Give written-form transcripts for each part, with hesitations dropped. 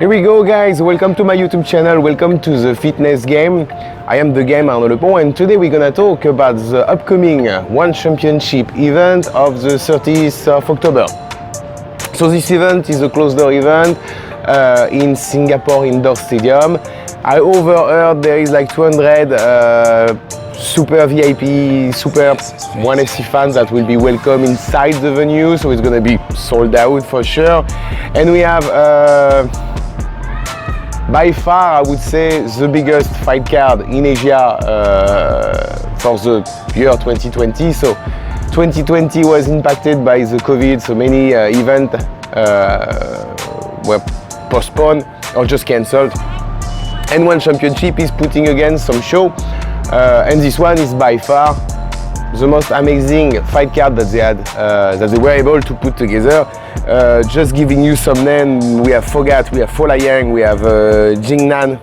Here we go, guys. Welcome to my YouTube channel. Welcome to the fitness game. I am TheGame, Arnaud Lepont, and today we're gonna talk about the upcoming One Championship event of the 30th of October. So this event is a closed-door event in Singapore Indoor Stadium. I overheard there is like 200 super VIP, super 1FC fans that will be welcome inside the venue, so it's gonna be sold out for sure. And we have by far, I would say, the biggest fight card in Asia for the year 2020. So 2020 was impacted by the COVID, so many events were postponed or just cancelled. And One Championship is putting again some show, and this one is by far the most amazing fight card that they had, that they were able to put together. Just giving you some names, we have Fogat, we have Liang, we have Jingnan,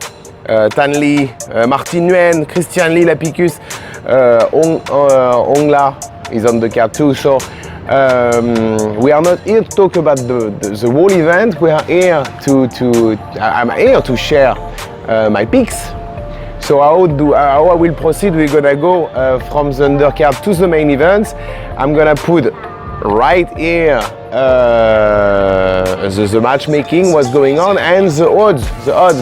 Tanley, Martin Nguyen, Christian Lee, Lapis, anglais is on the card too. So we are not here to talk about the whole event. We are here I'm here to share my picks. So how I will proceed, we're gonna go from the undercard to the main events. I'm gonna put right here the matchmaking, what's going on, and the odds,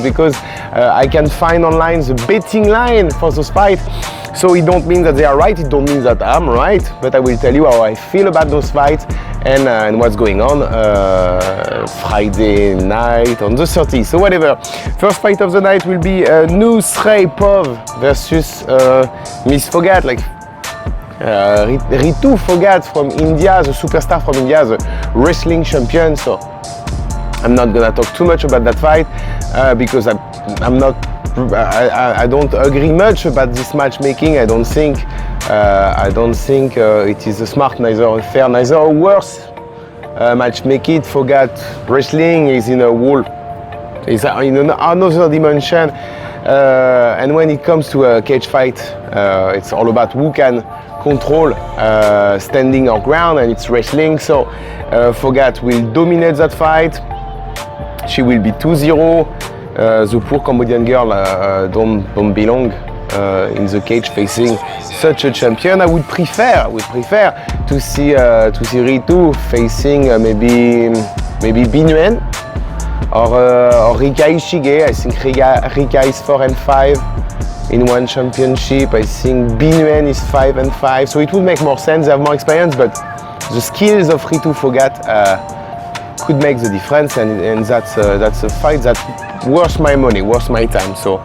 because I can find online the betting line for those fights. So it don't mean that they are right, it don't mean that I'm right, but I will tell you how I feel about those fights and what's going on Friday night on the 30th. So whatever. First fight of the night will be Nusrepov versus Miss Fogat, like Ritu Fogat from India, the superstar from India, the wrestling champion. So I'm not gonna talk too much about that fight because I don't agree much about this matchmaking. I don't think it is a smart, neither a fair, neither a worse matchmaking. Fogat wrestling is in a whole, is in another dimension. And when it comes to a cage fight, it's all about who can control standing or ground, and it's wrestling. So Fogat will dominate that fight. She will be 2-0. The poor Cambodian girl don't belong in the cage facing such a champion. I would prefer to see Ritu facing maybe Binuen or Rika Ishige. I think Rika is 4-5 in One Championship. I think Binuen is 5-5. So it would make more sense. They have more experience, but the skills of Ritu Fogat could make the difference, and that's a fight that worth my money, worth my time. So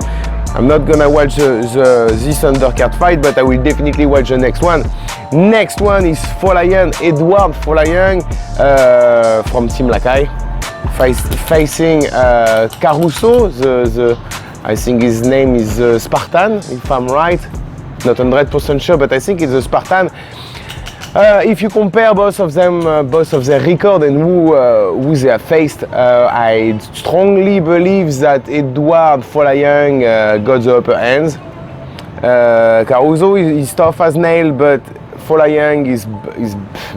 I'm not gonna watch this undercard fight, but I will definitely watch the next one. Next one is Edouard Folayang from Team Lakai, facing Caruso, I think his name is Spartan, if I'm right. Not 100% sure, but I think it's a Spartan. If you compare both of their record and who they have faced, I strongly believe that Edouard Folayang got the upper hands. Caruso is tough as nail, but Folayang is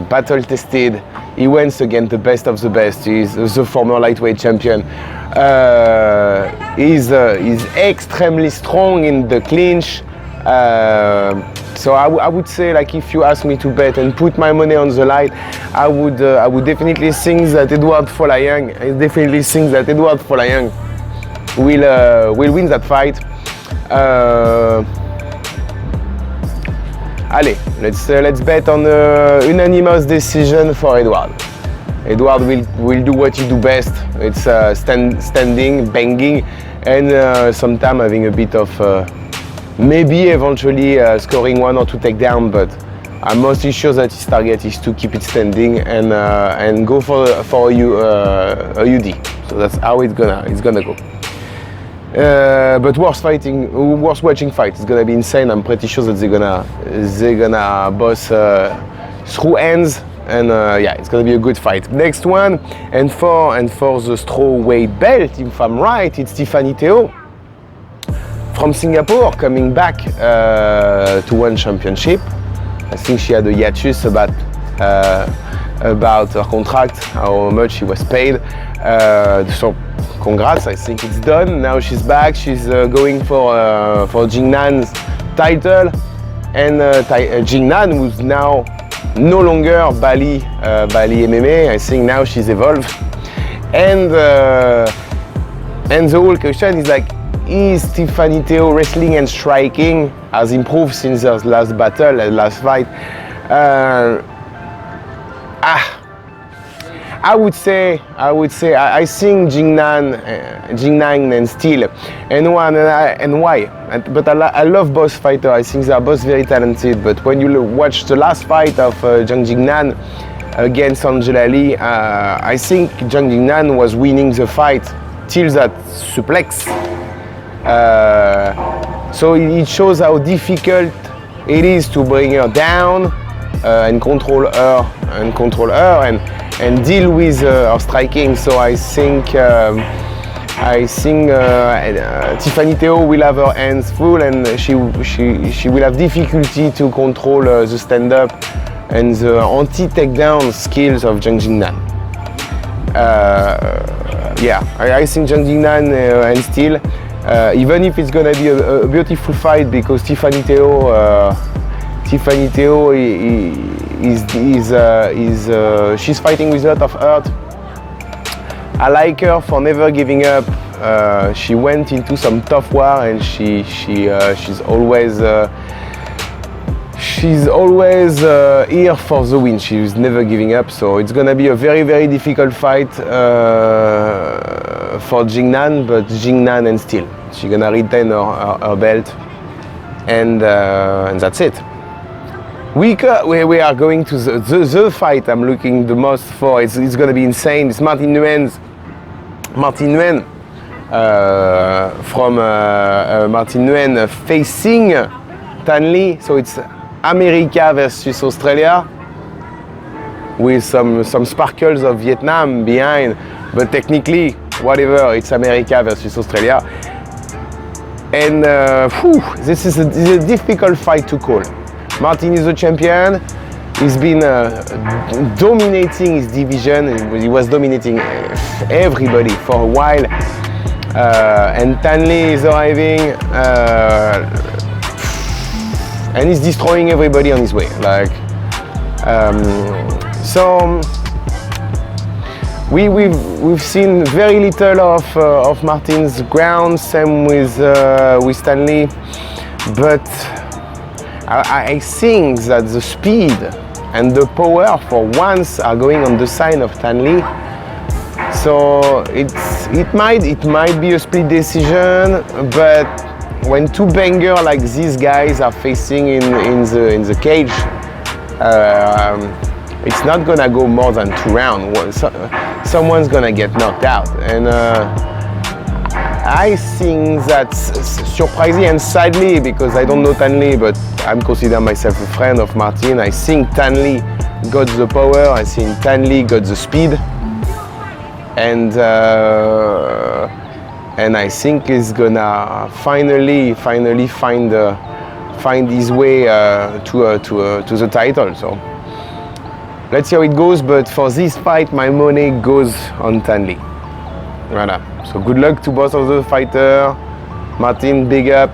battle tested. He went against the best of the best. He's the former lightweight champion. He's extremely strong in the clinch. So I would say, like, if you ask me to bet and put my money on the line, I would definitely think that Edouard Folayang will win that fight. Allez, let's bet on unanimous decision for Edouard. Edouard will do what he do best. It's standing, banging, and sometimes having a bit of maybe eventually scoring 1 or 2 takedowns, but I'm mostly sure that his target is to keep it standing and go for a UD. So that's how it's gonna go. But worth watching fight. It's gonna be insane. I'm pretty sure that they're gonna boss through ends, and yeah, it's gonna be a good fight. Next one, and for the strawweight belt, if I'm right, it's Tiffany Theo from Singapore, coming back to One Championship. I think she had a hiatus about about her contract, how much she was paid. So congrats, I think it's done. Now she's back, she's going for Jingnan's title, and Jingnan, who's now no longer Bali MMA. I think now she's evolved, and the whole question is like, is Tiffany Theo wrestling and striking has improved since her last battle, last fight? I would say I think Jingnan and Steel, and why? But I love both fighters. I think they are both very talented. But when you watch the last fight of Zhang Jingnan against Angela Lee, I think Zhang Jingnan was winning the fight till that suplex. So it shows how difficult it is to bring her down and control her and deal with her striking. So I think Tiffany Theo will have her hands full, and she will have difficulty to control the stand-up and the anti-takedown skills of Zhang Jingnan. I think Zhang Jingnan and Steel, even if it's gonna be a beautiful fight, because Tiffany Theo she's fighting with a lot of hurt. I like her for never giving up. She went into some tough war, and she's always here for the win. She's never giving up. So it's gonna be a very, very difficult fight for Jingnan, but Jingnan and Steel. She's gonna retain her belt, and that's it. We are going to the fight I'm looking the most for. It's going to be insane. It's Martin Nguyen facing Tanley. So it's America versus Australia, with some sparkles of Vietnam behind. But technically, whatever, it's America versus Australia. And this is a difficult fight to call. Martin is the champion. He's been dominating his division. He was dominating everybody for a while. And Tanley is arriving, and he's destroying everybody on his way. So we've seen very little of Martin's ground. Same with Tanley, but I think that the speed and the power for once are going on the side of Tanley. So it might be a split decision, but when two bangers like these guys are facing in the cage, it's not gonna go more than 2 rounds. Someone's gonna get knocked out, and I think that's surprising, and sadly, because I don't know Tanley, but I'm consider myself a friend of Martin. I think Tanley got the power. I think Tanley got the speed, and I think he's gonna finally find his way to the title. So let's see how it goes. But for this fight, my money goes on Tanley. Voilà. So good luck to both of the fighters. Martin, big up.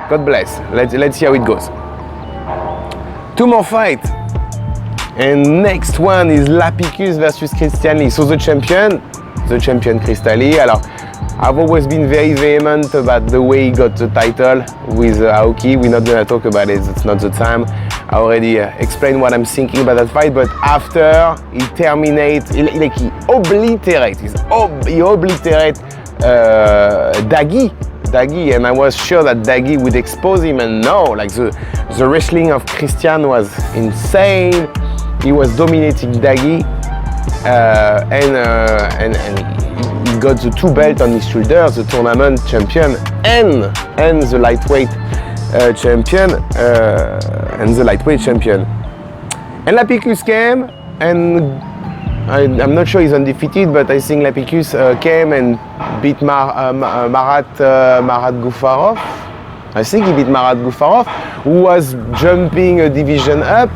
God bless. Let's see how it goes. 2 more fights. And next one is Lapicus versus Christian Lee. So the champion Christian Lee. I've always been very vehement about the way he got the title with Aoki. We're not gonna talk about it, it's not the time. I already explained what I'm thinking about that fight, but after he terminates, he obliterates Daggy, and I was sure that Daggy would expose him, and no, the wrestling of Christian was insane. He was dominating Daggy, and he got the 2 belts on his shoulders, the tournament champion and the lightweight champion, And Lapicus came, and I'm not sure he's undefeated, but I think Lapicus came and beat Marat Gufarov. I think he beat Marat Gufarov, who was jumping a division up.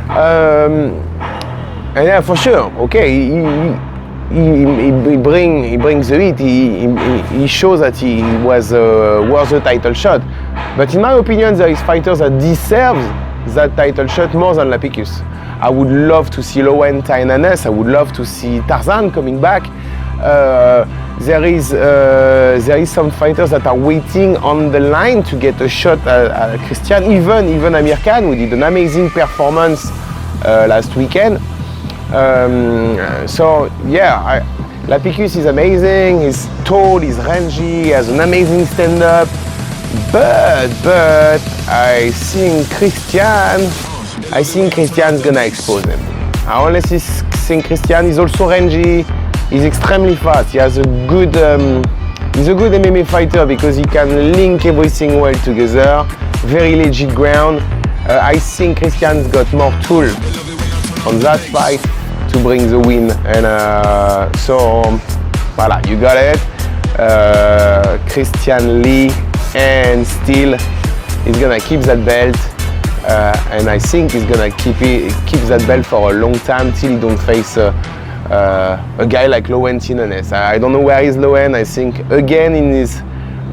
And yeah, for sure, okay, he brings the heat. He shows that he was worth the title shot. But in my opinion, there is fighters that deserve that title shot more than Lapicus. I would love to see Lowen Tainanes. I would love to see Tarzan coming back. There is some fighters that are waiting on the line to get a shot at Christian. Even Amir Khan, who did an amazing performance last weekend. So yeah, Lapicus is amazing. He's tall, he's rangy, he has an amazing stand-up. But I think Christian's gonna expose him. I honestly think Christian is also rangy. He's extremely fast. He has a good, he's a good MMA fighter because he can link everything well together. Very legit ground. I think Christian's got more tools on that fight to bring the win. And so, voila, you got it. Christian Lee, and still he's gonna keep that belt. And I think he's gonna keep that belt for a long time till he don't face a guy like Lowen Tainanes. I don't know where is Lowen. I think again in his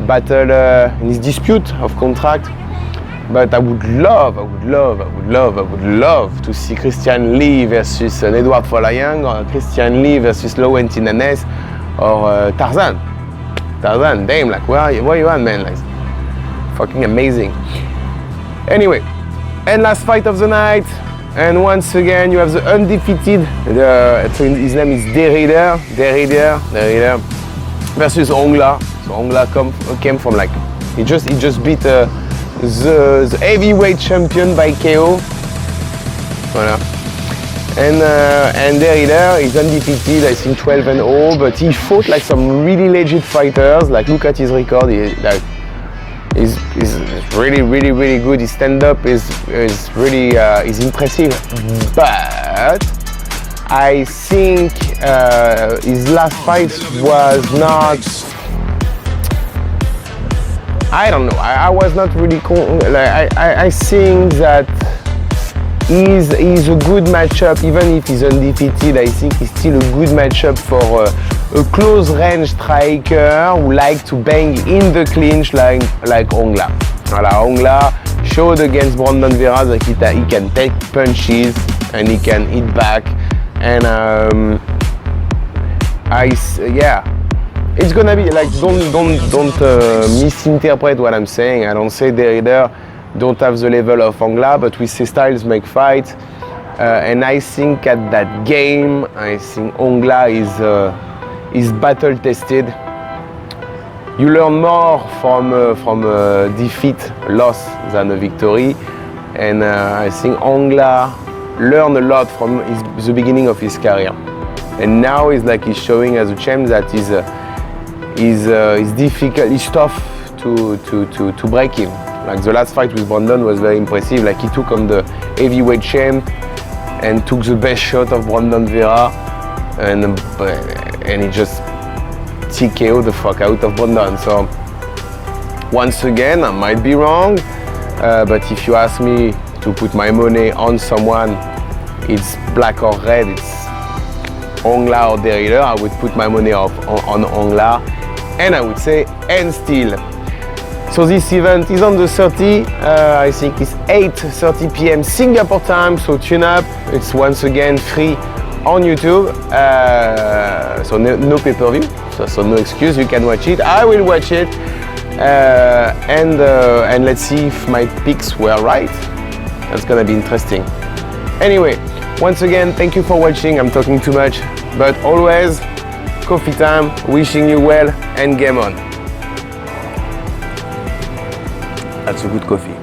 battle, in his dispute of contract. But I would love to see Christian Lee versus Edward Folayang, or Christian Lee versus Lowen Tainanes, or Tarzan. Tarzan, damn, like where you at, man? Like, fucking amazing. Anyway, and last fight of the night. And once again, you have the undefeated, his name is derrida versus Anglais. So Anglais came from like, he just beat the heavyweight champion by KO. Voilà. And derrida is undefeated, I think 12-0, but he fought like some really legit fighters. Like, look at his record. He's really good. His stand-up is really is impressive, but I think his last fight was not. I don't know. I was not really. I think that he's a good matchup, even if he's undefeated. I think he's still a good matchup for a close range striker who like to bang in the clinch like Anglais. Voilà, Anglais showed against Brandon Vera that he can take punches and he can hit back. And it's gonna be like, don't misinterpret what I'm saying. I don't say derrida don't have the level of Anglais, but we say styles make fight. And I think at that game, I think Anglais is battle tested. You learn more from a defeat, loss, than a victory. And I think Anglais learned a lot from the beginning of his career. And now he's showing as a champ that is difficult, it's tough to break him. Like the last fight with Brandon was very impressive. Like, he took on the heavyweight champ and took the best shot of Brandon Vera, and he just TKO the fuck out of Brandon. So once again, I might be wrong, but if you ask me to put my money on someone, it's black or red, it's Anglais or derrida. I would put my money on Anglais, and I would say end still. So this event is on the 30, I think it's 8:30 p.m. Singapore time, so tune up. It's once again free on YouTube, so no pay-per-view, so no excuse, you can watch it. I will watch it, and let's see if my picks were right. That's gonna be interesting. Anyway, once again, thank you for watching. I'm talking too much, but always coffee time, wishing you well, and game on. That's a good coffee.